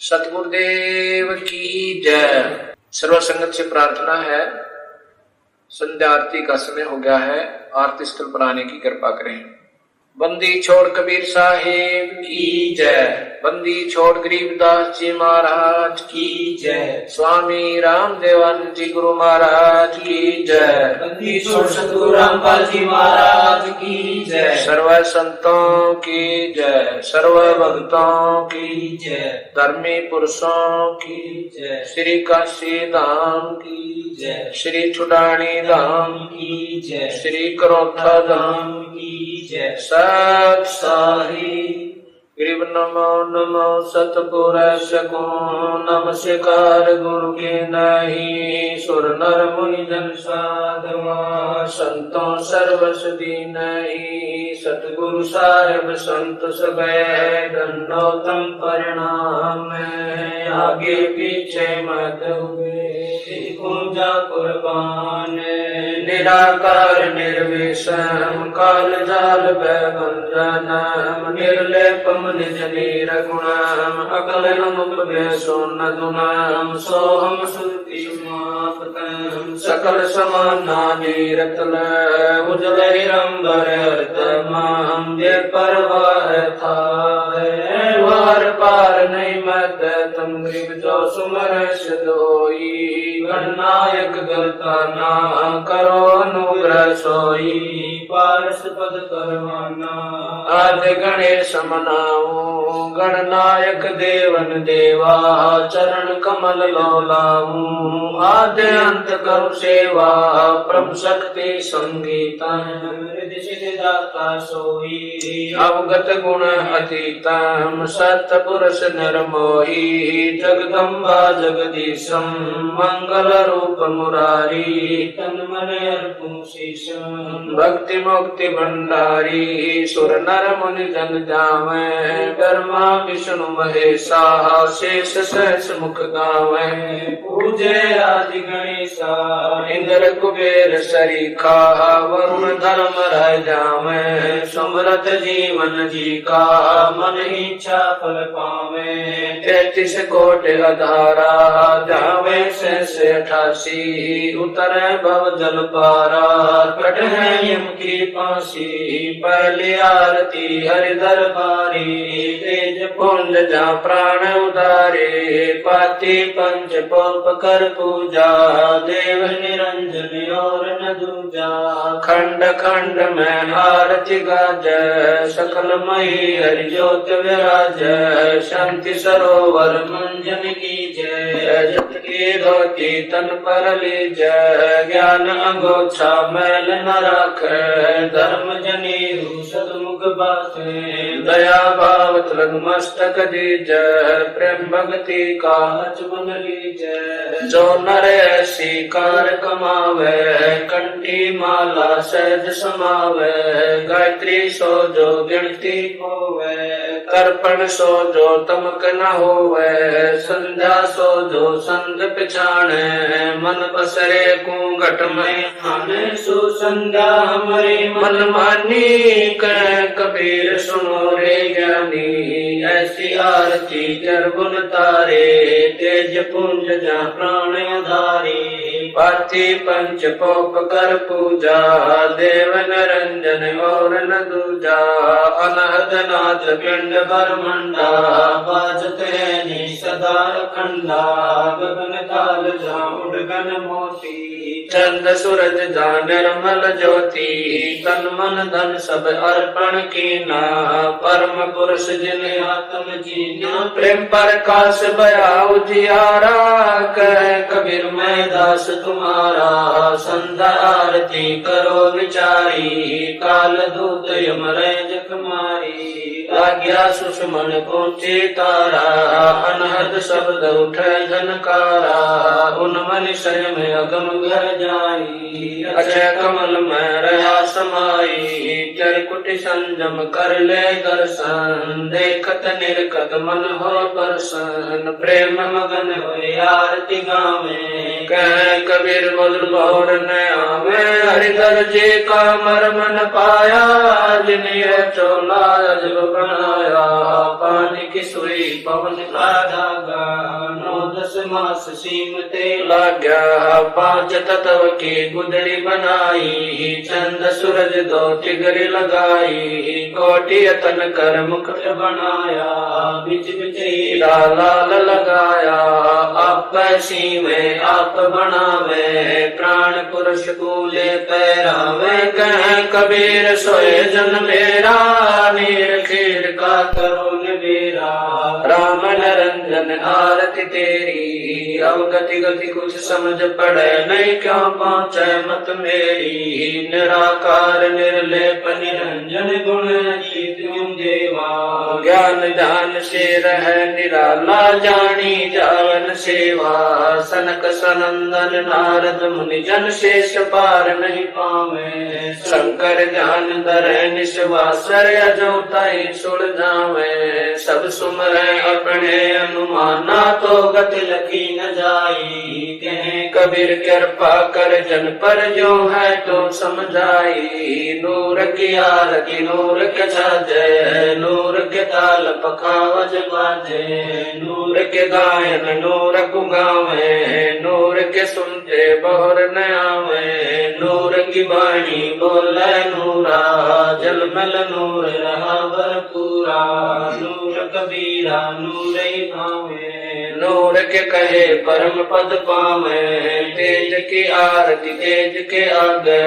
सतगुरुदेव की जय। सर्व संगत से प्रार्थना है, संध्या आरती का समय हो गया है, आरती स्थल पर आने की कृपा करें। बंदी छोड़ कबीर साहेब की जय। बंदी छोड़ गरीबदास जी महाराज की जय। स्वामी रामदेवानंद जी गुरु महाराज की जय। बंदी छोड़ सतगुरु रामपाल जी महाराज की जय। सर्व संतों की जय, सर्व भक्तों की जय, धर्मी पुरुषों की जय, श्री काशी धाम की जय, श्री छुडानी धाम की जय, श्री करोथा धाम की जय। सत साही ग्रीव नमो नमो सतपुरुष को नमस्कार गुरु के नहीं। सुर नर मुनि जन साधवा संतों सर्वसदी नहीं। सतगुरु साहेब संत सब दंडोतम परिणाम। आगे पीछे मत हुए पूजा कुर्बान। निराकार निर्विषम काल जाल भंजनम। निर्लेपम निज नीर गुणम अकलनम उपवेशो न गुणम। सोहम श्रुति समापतम सकल समाना नीरतल। उजल हिरंबर अर्तम ये परवाह था वार पार नहीं मत तम ग्रीव जो सुमर सदोई। गणनायक गलता ना करो अनुग्रह सोई। पारस पद करवाना आदि गणेश मनाऊं। गणनायक देवन देवा चरण कमल लोलाऊं। आदि अंत करो सेवा परम शक्ति संगीतम। दाता सोई अवगत गुण अतीतम। सतपुरुष नरमोही जगदम्बा जगदीशम। मंगल रूप मुरारी तन मन अर्पण शीशम। भक्ति मुक्ति भंडारी सुर नर मुनि जन जावे। ब्रह्मा विष्णु महेशा शेष सहस मुख गावे। पूजे आदि गणेशा इंद्र कुबेर सरीखा। वरुण धर्म रह जावे। सुमरत जीवन जी का मन इच्छा फल पावे। 33 कोटि अधारा जावे से 88। उतरे भव जल पारा कट है यम की फांसी। पहली आरती हरि दरबारी तेज पुंज जा प्राण उदारे। पाती पंच पोप कर पूजा देव निरंजन और न दूजा। खंड खंड में आरती गाज सकल मही हरि ज्योत विराज। शांति सरोवर मंजन की जय। जत की धोती तन पर लीज। ज्ञान अंगोछा मैल न राख। धर्म जनेऊ सतमुख बासे। दया भाव तिलक मस्तक दीज। प्रेम भक्ति का अचमन लीज। जो नर ऐसी कार कमावे कंठी माला सहज समावे। गायत्री सो जो गिनती होवे। तर्पण सो जो तमक न होवे। संध्या सो जो संग पिछाणे। मन बसरे घूंघट में आने सुसंध्या हमारी मन मानी। कह कबीर सुनो रे ज्ञानी। ऐसी आरती जरगुन तारे तेज पुंज जा प्राण धारी। पाती पंच पोप कर पूजा देव निरंजन और न दूजा। अनहद नाथ पिंड ब्रह्मंडा बाजत है सदा खंडा। गगन काल जा उड़गन मोती। चंद सूरज जा निर्मल ज्योति। तन मन धन सब अर्पण कीना। परम पुरुष जिन्हें आत्म जीना। प्रेम प्रकाश बया उजियारा। कह कबीर मैं दास तुम्हारा। संध्या आरती करो विचारी। काल दूत यमराज कुमारी। आज्ञा सुषमन पहुंचे तारा। अनहद शब्द उठे झनकारा। उन्मन शय में अगम घर जाई। अक्षय कमल में रहा समाई। चरकुट संजम कर ले दर्शन। देखत निरखत मन हो प्रसन्न। प्रेम मगन हो आरती गावे। कह कबीर मधुर बहुर न आवे। हरिदर जी का मरमन पाया। जिन्हें चोला जब बनाया। पानी की सुई पवन का जागा, 9-10 मास सीमते लाग्या। 5 तत्व की गुदड़ी बनाई, चंद सूरज 2 तिगरी लगाई। कोटि यतन कर मुकुट बनाया, बिच बिच हीरा लाल लगाया। आप सीवे आप बनावे, प्राण पुरुष कूले पैरावे। कह कबीर सोए जन मेरा, नीर खीर का करो निबेरा। राम निरंजन आरती तेरी, अवगति गति कुछ समझ पड़े नहीं, क्यों पहुँचे मत मेरी। निराकार निर्लेप निरंजन गुण अतीत तुम देवा, ज्ञान ध्यान से रह निराला, जानी जावन सेवा। सनक सनंदन नारद मुनि जन शेष पार नहीं पावे। शंकर ध्यान धरे निश्वासर, अजोताई सुड़ जावे। सब सुमरे अपने अनुमाना, तो गति लगी न जाई। कहे कबीर कृपा कर जन पर, जो है तो समझाई। नूर की आरती नूर के छाजे, नूर के ताल पखावज बाजे। नूर के गायन नूर को गावे, नूर के सुनते बहुर न आवे। नूर की वाणी बोले नूरा, जलमल नूर रहा भरपूरा। नूर कबीरा नूर ही भावे, नूर के कहे परम पद पावे। तेज की आरती तेज के आगे,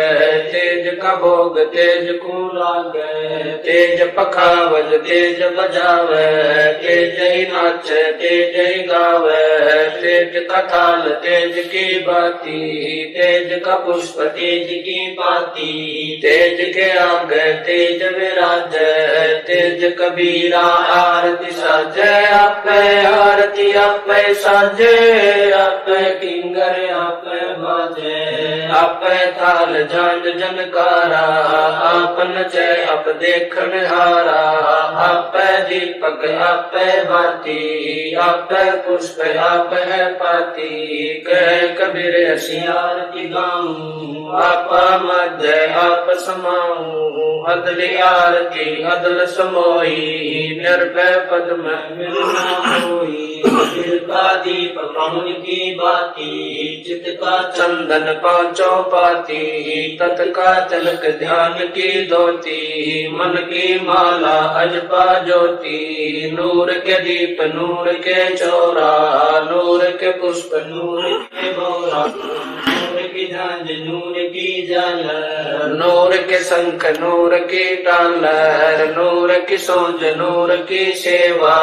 तेज का भोग तेज को लागे। तेज पखावज तेज बजावे, तेज ही नाचे तेज ही गावे। तेज का थाल तेज की बाती, तेज का पुष्प तेज की पाती। तेज के आगे तेज विराजे, तेज कबीरा आरती साजे। आपे आरती आपे साजे, आपे किंगर आपे बाजे। आपे थाल झांझ जनकारा, आप नचे आप देखन हारा। आपे दीपक आपे बाती, आपे पुष्प आप है पाती। कह कबीर ऐसी आरती गाऊं, आपा मध्य आप समाऊं। अदली आरती अदल समोई, निर्भय पद में मिलना होई। का दीप पवन की बाती, चित का चंदन पांचों पाती। तत् का तिलक ध्यान की धोती, मन की माला अजपा ज्योति। नूर के दीप नूर के चौरा, नूर के पुष्प नूर के बोरा। नूर की झांझ नूर की झालर, नूर के शंख नूर की टालर। नूर की सोज नूर की सेवा,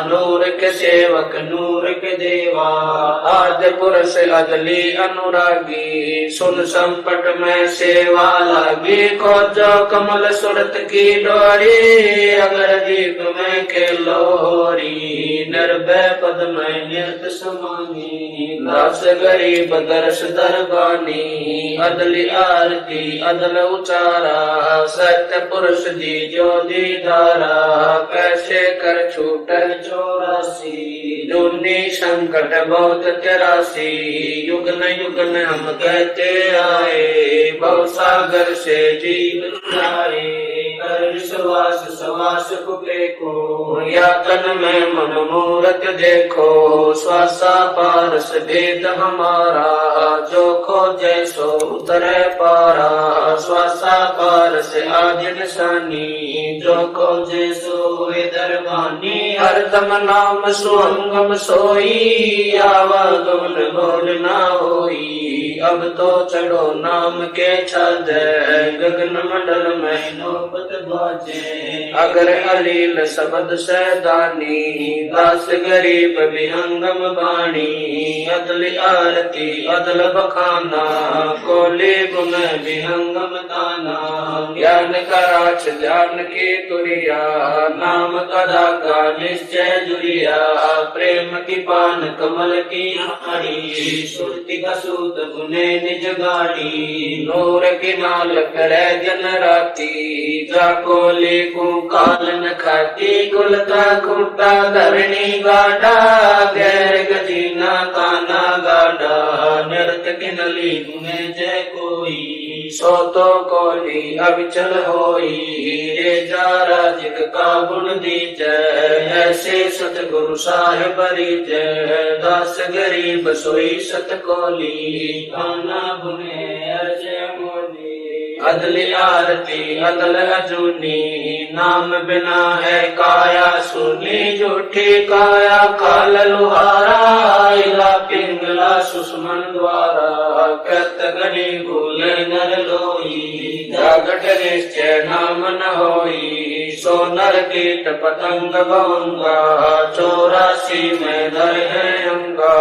नूर के सेवक नूर के देवा। आद्य पुरुष अदली अनुरागी, सुन संपट में सेवा लागी। को जो कमल सुरत की डोरी, अगर दीप में के लोरी। निर्भय पद में निर्त समानी, दास गरीब दर्श दरबानी। अदली आरती अदल उचारा, सत्य पुरुष दी जो दीदारा। कैसे कर छूटे 84, जूनी संकट बहुत 83। युगन युगन हम कहते आए, भव सागर से जीव जाए। कर विश्वास सवास कुपे को, या तन में मन मूरत देखो। श्वासा पारस भेद हमारा, जो खो जैसो उतरे पारा। श्वासा पारस आदि निशानी, जो खो जैसो दरबानी। हरदम नाम सुअंगम सोई, आवागमन बोल ना होई। अब तो चढ़ो नाम के छाजे, गगन मंडल में नौबत बाजे। अगर अलील शब्द सैदानी, दास गरीब विहंगम बाणी। अदल आरती अदल बखाना, कोले गुण विहंगम दाना। ज्ञान का राज ज्ञान की तुरिया, नाम का धागा निश्चय जुरिया। प्रेम की पान कमल की हाड़ी, सुरति का सूत गुने निज गाड़ी। नूर की नाल करे जन राती, जाको लेकू काल न खाती। कुल का खूटा धरणी गाड़ा, गैर गजीना काना गाड़ा। नृत की नली गुने जय कोई, सो तो कोली अविचल होई, रे जारा जिग का गुण दीजै, ऐसे सतगुरु साहिब रीजै, दास गरीब सोई सत कोली, आना गुने अर्जै मोली। अदली आरती अदल अजूनी, नाम बिना है काया सुनी, झूठी काया काल लुहारा, इला पिंगला सुषमन द्वारा, कृत गणी भूले नर लोई, जागट निश्चय नाम न होई, सो नर कीट पतंग भंगा, 84 में धर है अंगा,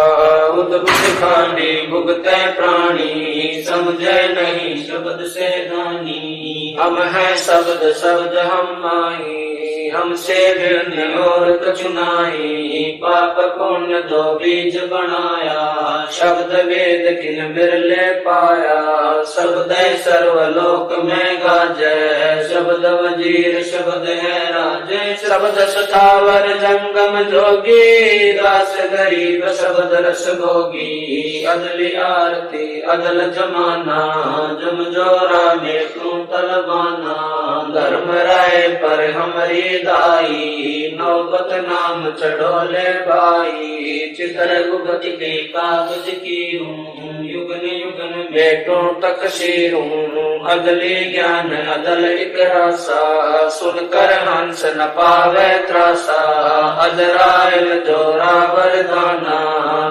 उद्भुत खांडी भुगते प्राणी, समझे नहीं शब्द से दानी, हम है शब्द शब्द हम माही, हमसे भिन्न और कछु नाहीं, पाप पुण्य दो बीज बनाया, शब्द वेद किन बिरले पाया, शब्द सर्वलोक में गाजै, शब्द वजीर शब्द है राजै, शब्द सतावर जंगम जोगी, दास गरीब शब्द रस भोगी, अदली आरती अदल जमाना, जम जोरा में तू तलबाना, धर्म राय पर हमारी दाई, नौबत नाम चढ़ोले भाई, चित्र गुगत के कागज की हूँ, युगन युगन बेटों तक शीरूं, अदली ज्ञान अदल एक रासा, सुनकर हंस न पावे त्रासा, अजराइल जोरा वरदाना,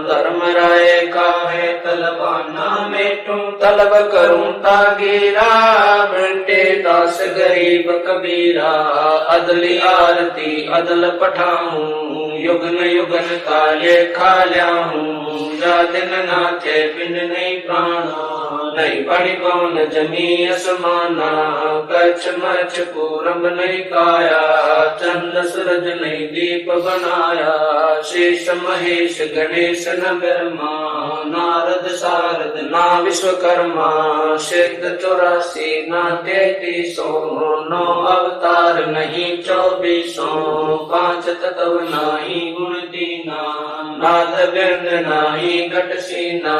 धर्म राय का है तलबाना, मेटू तलब करूं तागीरा, बेटे दास गरीब कबीरा, अदली आरती अदल पठाऊं, युगन युगन काले खा ल्याऊं, जा दिन नाथे बिन नहीं प्राणा, नहीं पड़ी कौन जमी असमाना, कच्छ मच्छ पूरब नहीं काया, चंद सूरज नहीं दीप बनाया, शेष महेश गणेश न ब्रह्मा, नारद सारद ना विश्वकर्मा, सिद्ध 84 ना 33, 9 अवतार नहीं 24, 5 तत्व नहीं गुण दीना, नाथ बिंद नहीं घट सीना,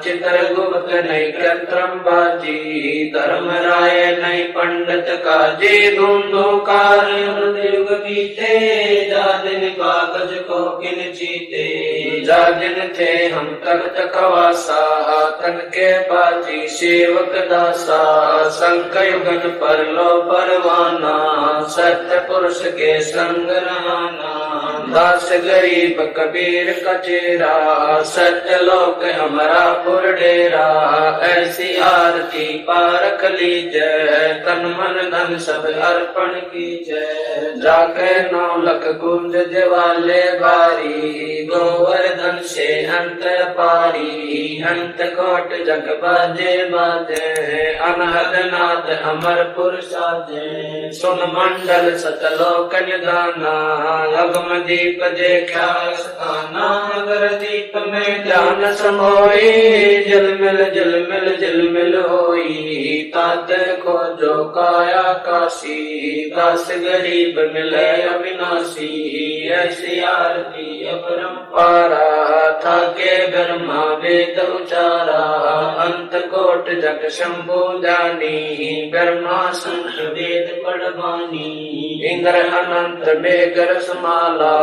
चित्र गुप्त नहीं कृत्रम बाजी, धर्म राय नहीं पंडित काजी, धुंधुकार युग बीते, जा दिन कागज को किन जीते, जा दिन थे हम तख्त खवासा, तन के बाजी सेवक दासा, संक युगन पर लो परवाना, सत्य पुरुष के संग रहना, दास गरीब कबीर का चेरा, सत्य लोक हमारा पुर डेरा, ऐसी आरती पारख लीजै, तन मन धन सब अर्पण कीजै, जाके 9 लख कुंज ज्वाले बारी, गोवर्धन से अंत पारी, अंत कोट जग बाजे बाजे, अनहद नाद अमरपुर साजे, सुन मंडल सतलोक निदाना, अगम दीप देखा स्थाना, अगर दीप में ध्यान समोई, जल मिल होई, तात खोजो काया काशी, दास गरीब मिले अविनाशी, ऐसी आरती अपरंपारा, थाके ब्रह्मा वेद उचारा, अंत कोट जग शंभु जानी, ब्रह्मा संत वेद पढ़वानी, इंद्र अनंत में गरस माला,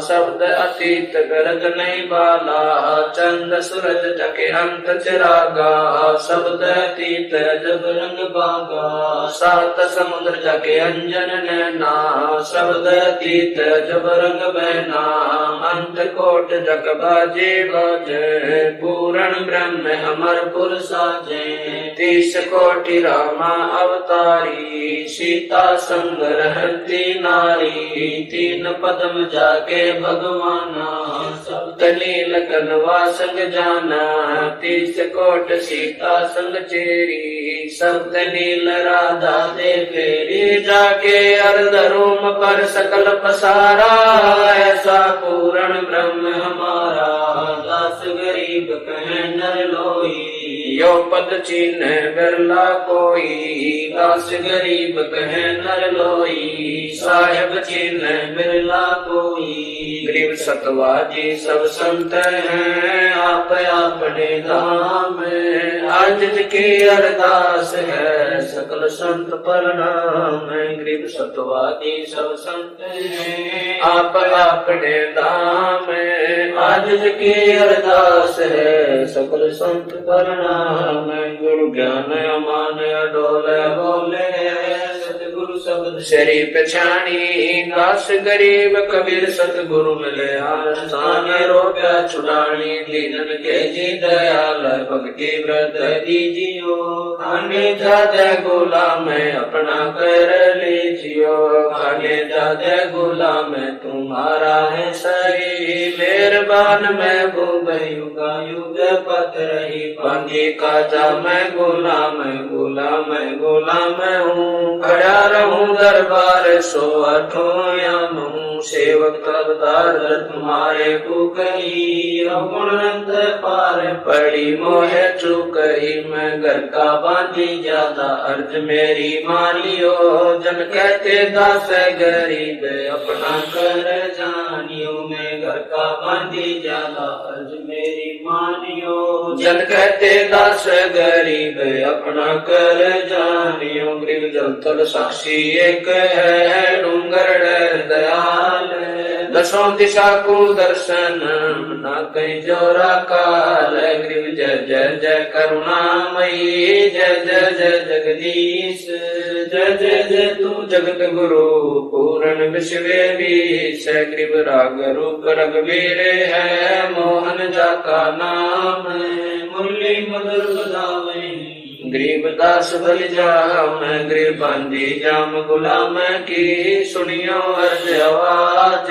शब्द अतीत गरज नहीं बाला, चंद सूरज जके अंत चिरागा, शब्द अतीत जब रंग बागा, 7 समुद्र जके अंजन नैना, शब्द अतीत जब रंग बहना, अंत कोट जग बाजे बाजे, पूर्ण ब्रह्म अमरपुर साजे, 30 कोटि रामा अवतारी, सीता संग रहती नारी, 3 पदम जाके भगवाना, सप्त नील कनवा संग जाना, 30 कोट सीता संग चेरी, सप्त नील राधा दे फेरी, जाके अर्ध रूम पर सकल पसारा, ऐसा पूर्ण ब्रह्म हमारा, दास गरीब कहे नर लोई, यो पद चिन्ह बिरला कोई, दास गरीब कहे नर लोई, साहेब चिन्ह बिरला कोई, गरीब सतवाजी सब संत हैं आप अपने धाम। आज की अरदास है सकल संत प्रणाम। गरीब सतवाजी सब संत हैं आप अपने धाम। आज की अरदास है सकल संत प्रणाम। गुरु ज्ञान अमान अडोल बोले सतगुरु शब्द शरी पछाणी। दास गरीब कबीर सतगुरु मिले आसान। रोप्या छुड़ानी दीनन के जी दयाल भक्ति व्रत दीजियो। खाने जाते गुलाम अपना कर लीजियो। खाने जाते गुलाम तुम्हारा है सही। मेहरबान महबूब युगा युग पत रही। पांगी काजा मैं गुलाम गुलाम हूँ। खड़ा रहूं दरबार सो अठों याम हूँ। सेवक तबदार तुम्हारे कुकही। गुणनंद पार पड़ी मोह चुकही। मैं घर का बांधी ज्यादा अर्ज मेरी मानियो। जन कहते दास गरीब अपना कर जानियो। मैं घर का बांधी ज्यादा अर्ज मेरी मानियो। जन कहते दास गरीब अपना कर जानियो। गरीब जल तल साक्षी एक है डूंगर दयाल। दसों दिशा को दर्शन न कहीं जोरा काल। गरीब जय जय जय करुणामयी। जय जय जय जगदीश। जय जय जय तू जगत गुरु पूर्ण विश्व बीस। गरीब राग रूप रघुवीर है मोहन जाका नाम। मुरली मधुर बजावे गरीब दास बल जाम। गरीब बंदी जाम गुलाम की। सुनियो अर्ज आवाज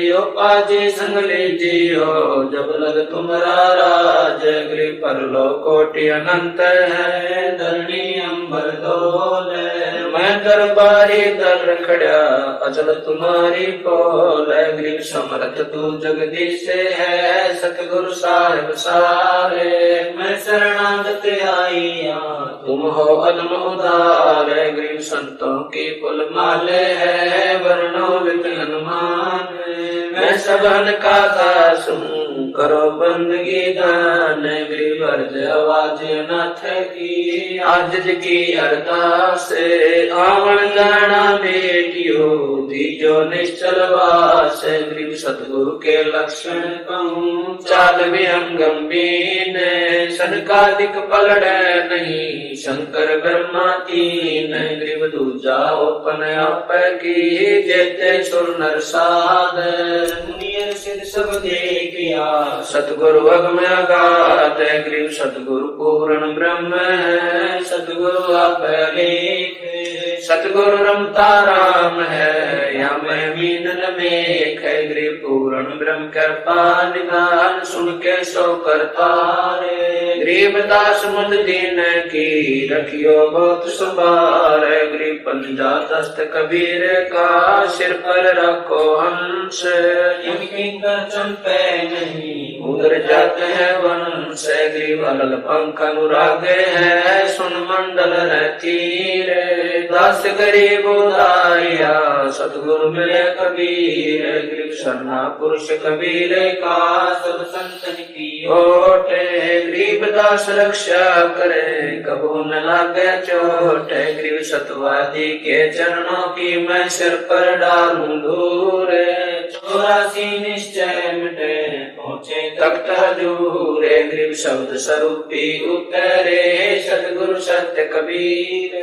यो पाजी संग लीजियो। जब लग तुम्हारा राज। गरीब परलो कोटि अनंत है धरणी अंबर डोल। मैं दरबारी दर खड़ा अचल तुम्हारी पोल। गरीब समर्थ तू जगदीश है सतगुरु साहिब सारे। मैं शरणागत आईया तुम हो अदम उदार। गरीब संतों की पुल माले है वर्णो वित हनुमान। मैं सबन का दास हूँ करो बंदगी दान। गरीब अर्ज आवाज नाथ की। आज की अरदास आवन जाना बेटियो। दीजो निश्चल वास। गरीब सतगुरु के लक्षण कहूँ चाल विहंग गंभीर। सनकादिक पलड़ नहीं शंकर ब्रह्मा तीन। गरीब दूजा ओपन आप की। जेते सुर नर साध। मुनियर सिद्ध सब देखिया सतगुरु अगम अगाध। गरीब सतगुरु पूर्ण ब्रह्म है सतगुरु आप लेख। सतगुरु रमता राम है या मैं मीन मेख। गरीब पूर्ण ब्रह्म कृपा निदान। सुन के सो करता रे। गरीब दास मुद दीन की रखियो बहुत सुबार। गरीब पंजा दस्त कबीर का सिर पर रखो हंस। चंपे नहीं उधर जाते हैं वंश। गरीब अलल पंख अनुराग है सुन मंडल रहती रे। दास गरीब उदारिया सतगुरु मिले कबीर। गरीब शरणा पुरुष कबीर का सब संतन की ओटे। गरीब दास रक्षा करे कबू न लागे चोट। गरीब सतवादी के चरणों की मैं सिर पर डालूं धूर। 84 निश्चय मिटे पहुँचे तख्त हजूर। गरीब शब्द स्वरूपी उतरे सतगुरु सत्य कबीर।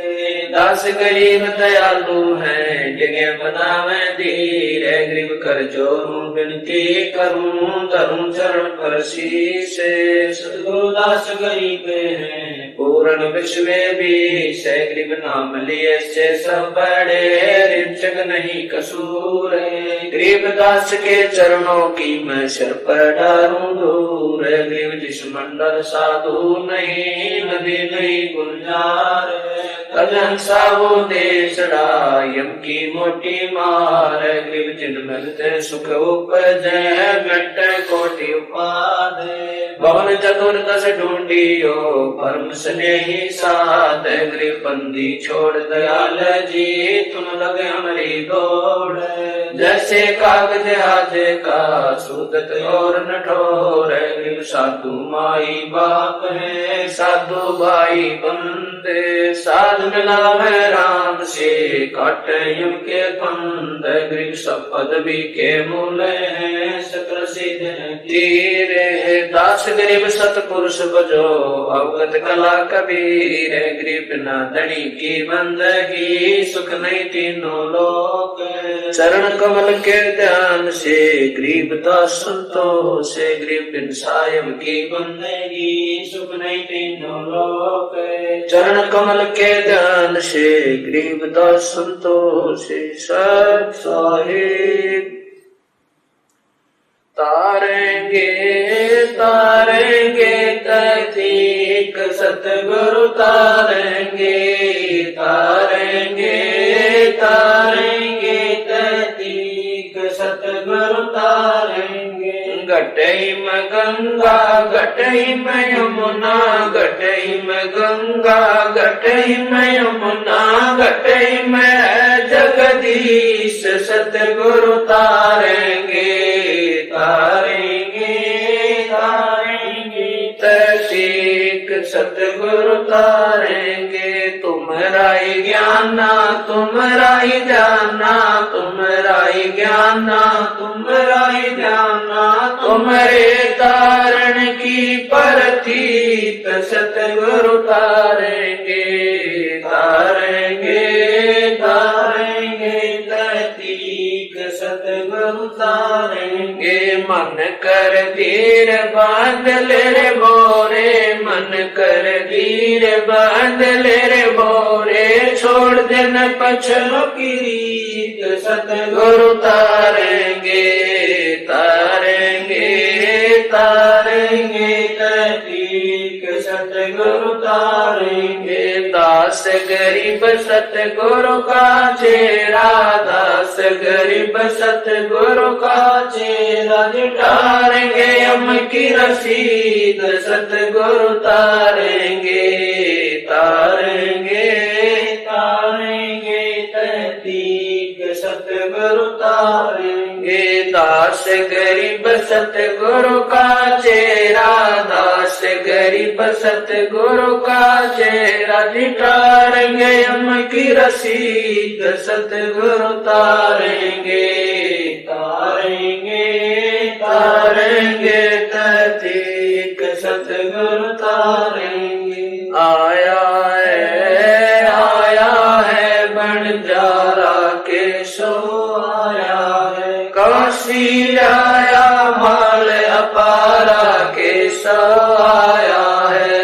दास गरीब दयालु है जगह बनावे धीर। गरीब कर जोरूं विनती करूं धरूं चरण पर शीश। सतगुरु दास गरीब है पूर्ण विश्व बीस। गरीब नाम लिए से सब बड़े रिचक नहीं कसूर। गरीब दास के चरणों की मैं सिर पर डालूं दूर। गरीब जिस मंडल साधु नहीं नदी नहीं गुलजार। कलन सावो दे चढ़ा यम की मोटी मार ग्रीव चिन्ह मिलते सुख उपजै घट कोटि उपादे भवन चतुर्दश ढूंढियो परम स्नेही साध ग्रीव बंदी छोड़ दयाल जी तुम लगे हमारी दौड़ जैसे कागज हाथे का सूदत और नठोर ग्रीव साधु माई बाप है साधु भाई बंदे साध मिलावे राम से काट युग के बंद ग्रीव सब पदवी के मूल है सकल सिद्ध तीरे है दास गरीब सतपुरुष बजो अवगत कला कबीर ग्रीब बिना धनी की बंदगी सुख नहीं तीनों लोक चरण कमल के ध्यान से गरीब दास संतोष से ग्रीब बिन सायब की बंदगी सुख नहीं तीनों लोक चरण कमल के ध्यान से गरीब दास संतोष से सत साहिब तारेंगे तारेंगे तैतीक सतगुरु तारेंगे तारेंगे तारेंगे तैतीक सतगुरु तारेंगे घटई में गंगा घटई में यमुना घटई में गंगा घटई में यमुना घटई में जगदीश सतगुरु तारेंगे तारेंगे तारेंगे तैतीक सतगुरु तारेंगे तुम्हारा ही ज्ञाना तुम्हारा ही जाना तुम्हारा ही ज्ञाना तुम्हारा ही जाना तुम्हारे तारण की प्रतीत सतगुरु तारेंगे तारेंगे तारेंगे तैतीक सतगुरु तारेंगे मन कर धीर बांधल रे बोरे मन कर धीर बांधल रे बोरे छोड़ देना पछलो की रीत सतगुरु तारेंगे तारेंगे तारेंगे तैतीक सतगुरु तारेंगे दास गरीब सतगुरु का चेहरा दास गरीब सतगुरु का चेहरा जुटारेंगे हम की रसीद सतगुरु तारेंगे तारेंगे तारेंगे तैतीक सतगुरु तारेंगे दास गरीब सतगुरु का चेहरा दास गरीब सतगुरु का चेहरा जुटारेंगे हम की रसीद सतगुरु तारेंगे तारेंगे तारेंगे तैतीक सतगुरु तारेंगे आया है बंजारा के सो आया है काशी आया माल अपारा के सो आया है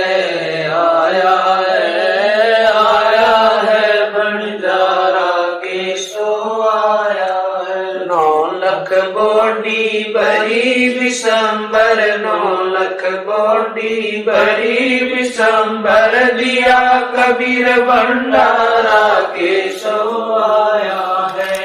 बंजारा के सो आया है 9 लाख बोडी बड़ी विशंबर 9 लाख बोडी बड़ी विशंबर दिया कबीर भंडारा के सो आया है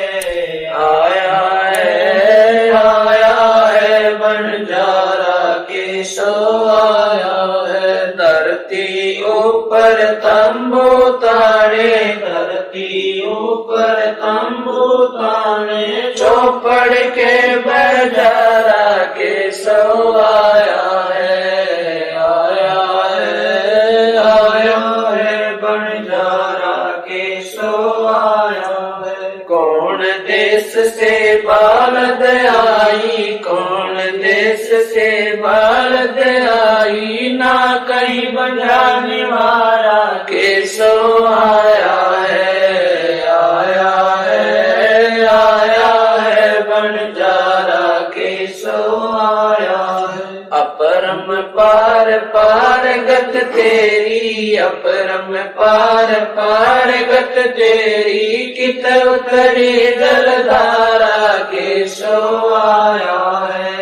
बंजारा के सो आया है धरती ऊपर तंबू ताने धरती ऊपर तंबू ताने चौपड़ के बजारा के सो आया है बंजारा के सो आया है कौन देश से बालद आई कौन देश से बालद आई ना कहीं बजाने वाला के सो आया है बंजारा के सो आया है अपरम पार पार गत तेरी अपरम पार पार गत तेरी कित उतरी जलधारा के सो आया है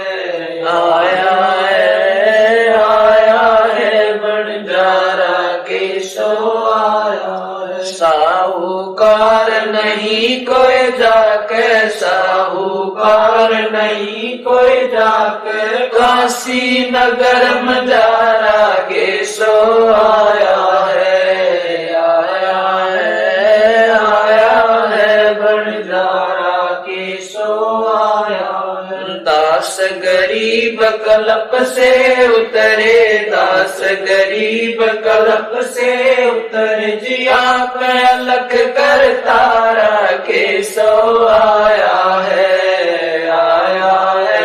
बंजारा के सो आया है काशी नगर मजारा के सो आया है, आया है, आया है, बंजारा के सो आया है। दास गरीब कल्प से उतरे, दास गरीब कल्प से उतरे, जिया पे अलख कर तारा के सो आया है, आया है,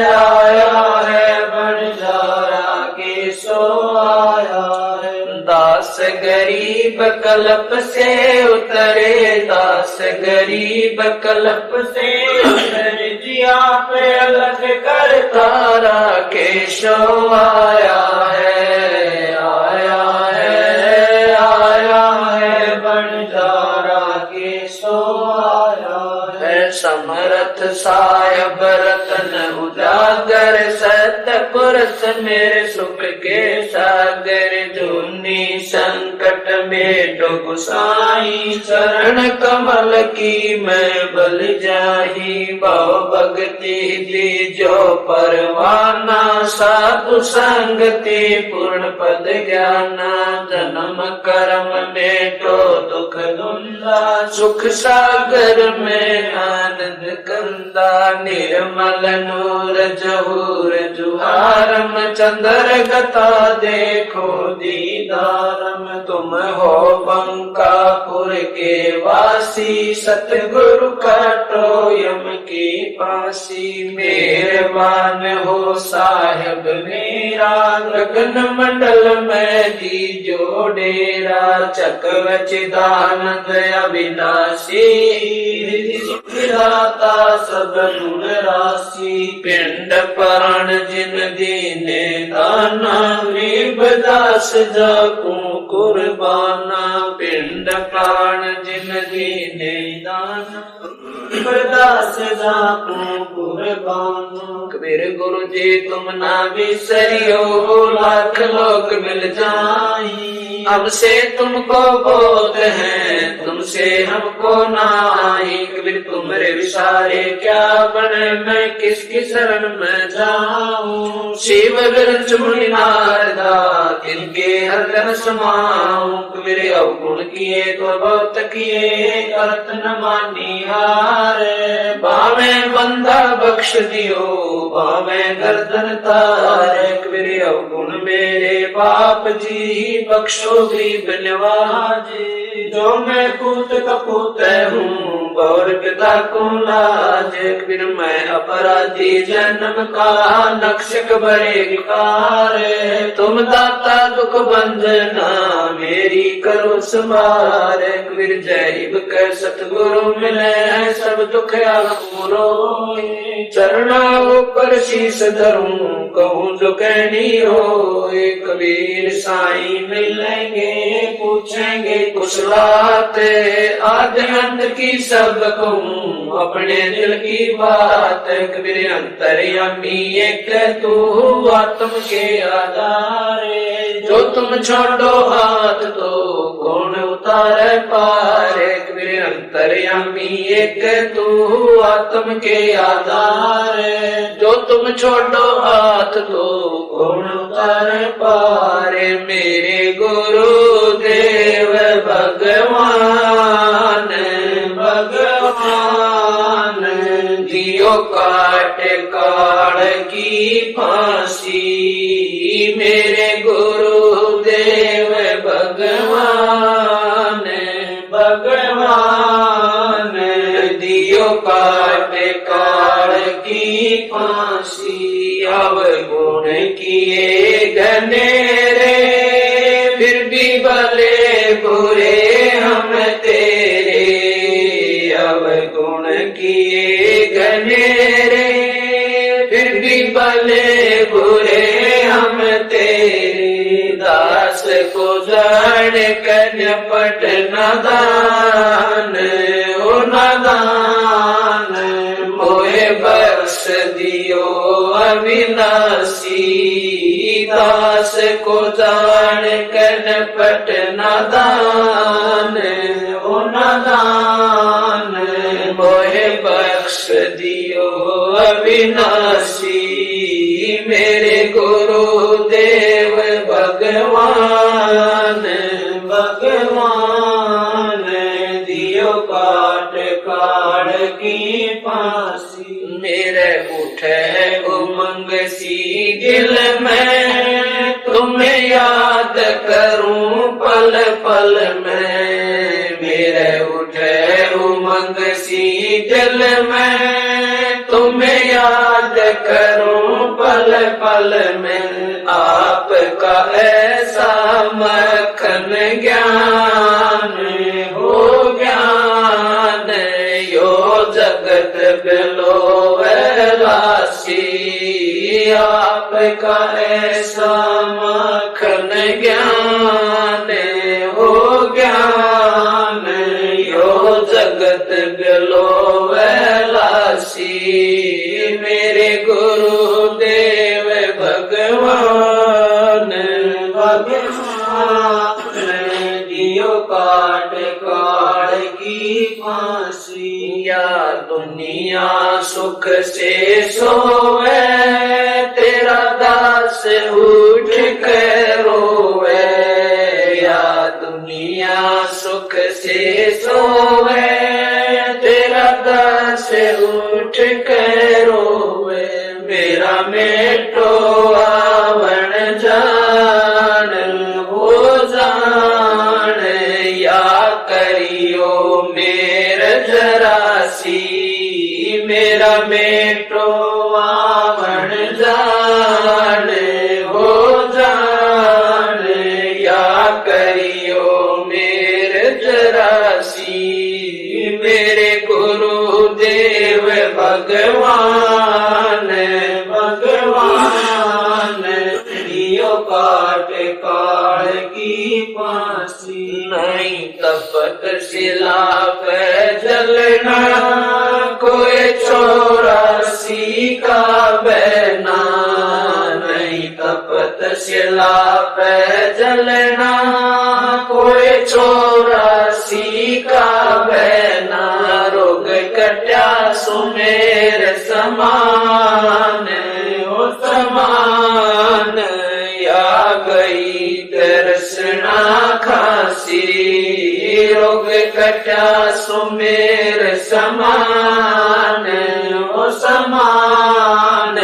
आया है, बंजारा के सो आया है। दास गरीब कल्प से उतरे, दास गरीब कल्प से उतरे, जिया पे अलख कर तारा के सो आया है, आया है, आया है, बंजारा के सो आया है। समर्थ सायब रतन उजागर, सतपुरुष मेरे सुख के सागर, जूनी संकट में डूब साई, चरण कमल की मैं बल जाही, बहु भक्ति दी जो परवाना, साधु संगति पूर्ण पद ज्ञाना, जन्म कर्म में तो दुख धुंधा, सुख सागर में आनंद कंदा, निर्मल नूर जहूर जुहारम, चंद्र गता देखो दीदारम, तुम हो बंकापुर के वासी, सतगुरु काटो यम की फांसी, मेहरबान हो साहिब मेरा, गगन मंडल में दीजो डेरा, चकवचिदानंद अविनाशी, दाता सब गुण राशि, पिंड प्राण जिन दीने दाना, गरीबदास जाकू कुर्बाना, पिंड प्राण जिन दीने दाना, गरीबदास जाकू कुर्बाना। कबीर गुरु जी तुम ना बिसरियो, लाख लोग मिल जाई, हमसे तुमको बोध है, तुमसे हमको नाई। कबीर तुमरे विसारे क्या बने, मैं किसकी शरण में जाऊं, शिव बिरज मुनि नारदा तिनके हृदय समाऊं। कबीर अवगुण किए तो बहुत किए, करत न मानी हारे, बावे बंदा बख्श दियो, बावे गर्दन तारे। कबीर अवगुण मेरे बाप जी, बख्शो गरीब नवाजे, जो मैं पूत कपूत हूँ गौर पिता को लाज। कबीर मैं अपराधी जन्म का, नक्शक बड़े विकार, तुम दाता दुख बंधना, मेरी करो संभार। कबीर जैब के सतगुरु मिले, सब दुख आरो, चरणों पर शीस धरूं, कहूँ जो कहनी हो। कबीर साईं मिलेंगे, पूछेंगे कुशलात, आदि अंत की सब कहूँ अपने दिल की बात। कबीर अंतर्यामी एक तू आत्म के आधारे, जो तुम छोड़ो हाथ तो कौन उतारे पारे। कबीर अंतर्यामी एक तू आत्म के आधारे, जो तुम छोड़ो हाथ तो कौन उतारे पारे। मेरे गुरु देव भगवान, भगवान दियो काट काल की फांसी। मेरे गुरु देव भगवान, भगवान दियो काट काल की फांसी। अवगुण किए घनेरे, फिर भी भले बुरे हम तेरे। अवगुण किए घनेरे, फिर भी भले बुरे हम तेरे। दास को जान कन पट नादान, ओ नादान मोहे बख्श दियो अविनाशी। दास को जान कन पट नादान, ओ नादान मोहे बख्श दियो अविनाशी। मेरे करूं पल पल में, मेरे उठे उमंग सी दिल में, तुम्हें याद करूं पल पल में, आपका ऐसा मक्खन ज्ञान हो ज्ञान, यो जगत बिलोवे राशि, आपका ऐसा मक्खन ज्ञान हो ज्ञान, यो जगत बिलोवे राशि, मेरे गुरुदेव भगवान भगवान, दियो काट काट की फांसी, या दुनिया सुख से सोवे, तेरा दास उठ कर रोवे, या दुनिया सुख से सोवे, तेरा दास उठ कर रोवे, मेरा मेटो आवण जान हो जान, या करियो मेर जरासी, मेरा मेटो आवण जान हो जान, या करियो मेर जरासी, मेरे गुरुदेव भगवान भगवान, दियो काट काट की फांसी, नहीं तपत शिला पे जलना, कोई 84 का बहना, नहीं तपत शिला पे जलना, कोई 84 का बहना, रोग कट्या सुमेर समान हो समान, या गई दर्शना खांसी, रोग कट्या सुमेर समान हो समान,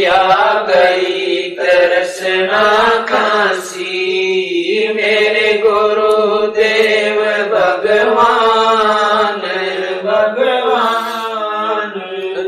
या गई दर्शना खांसी, मेरे गुरुदेव भगवान भगवान,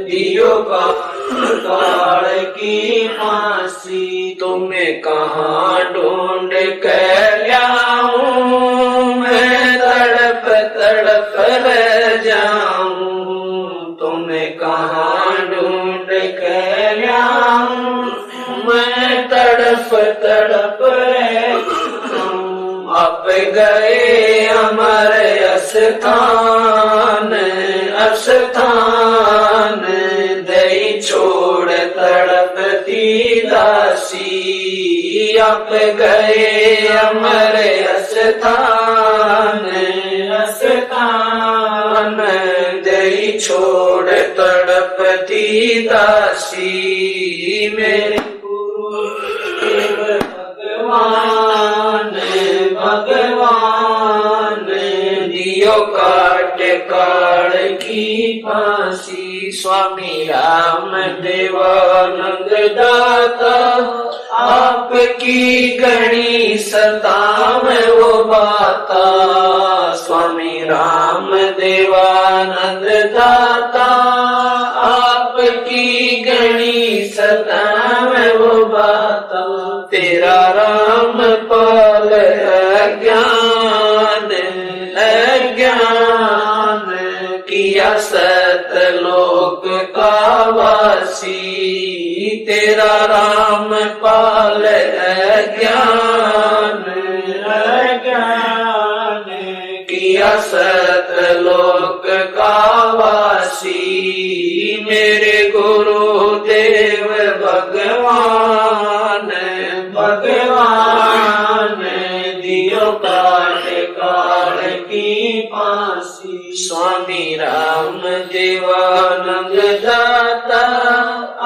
दियो काल की फांसी, तुम्हें कहाँ ढूंढ कर लाऊं, मैं तड़प तड़प रह जाऊं, तुम्हें कहाँ ढूंढ कर लाऊं, मैं तड़प तड़प रह जाऊं, आप गए अमर अस्थान अस्थान, दई छोड़ तड़पती दासी, आप गए अमर अस्थान अस्थान, दई छोड़ तड़पती दासी, मेरे गुरुदेव भगवान भगवान, दियो काट काट की फांसी, स्वामी राम देवानंद दाता, आपकी गणी सताम वो बाता, स्वामी राम देवानंद दाता, आपकी गणी सताम वो बाता, तेरा राम पाल अज्ञान अज्ञान, किया सतलोक का वासी, तेरा राम पाल अज्ञान अज्ञान, किया सतलोक का वासी, मेरे गुरुदेव भगवान भगवान, दियो काट काट की फांसी, स्वामी राम देवानंद दाता,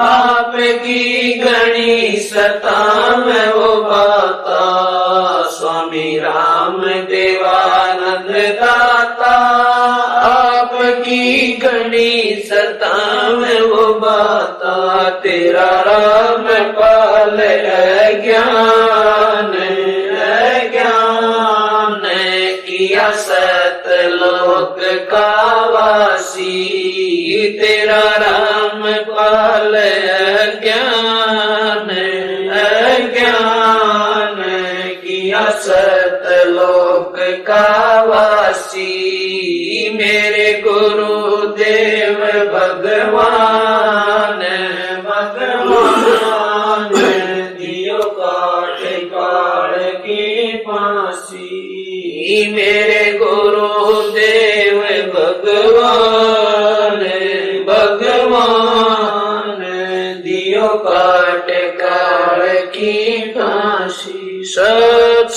आपकी गणी सताम वो बाता, स्वामी राम देवानंद दाता, आपकी गणी सताम वो बाता, तेरा राम पाल अज्ञान किया सतलोक का वासी, तेरा राम पाल ज्ञान अज्ञान किया सतलोक का वासी, मेरे गुरुदेव भगवान भगवान दियो काट काल की फांसी, मेरे गुरुदेव भगवान भगवान दियो काट काल की फांसी। सत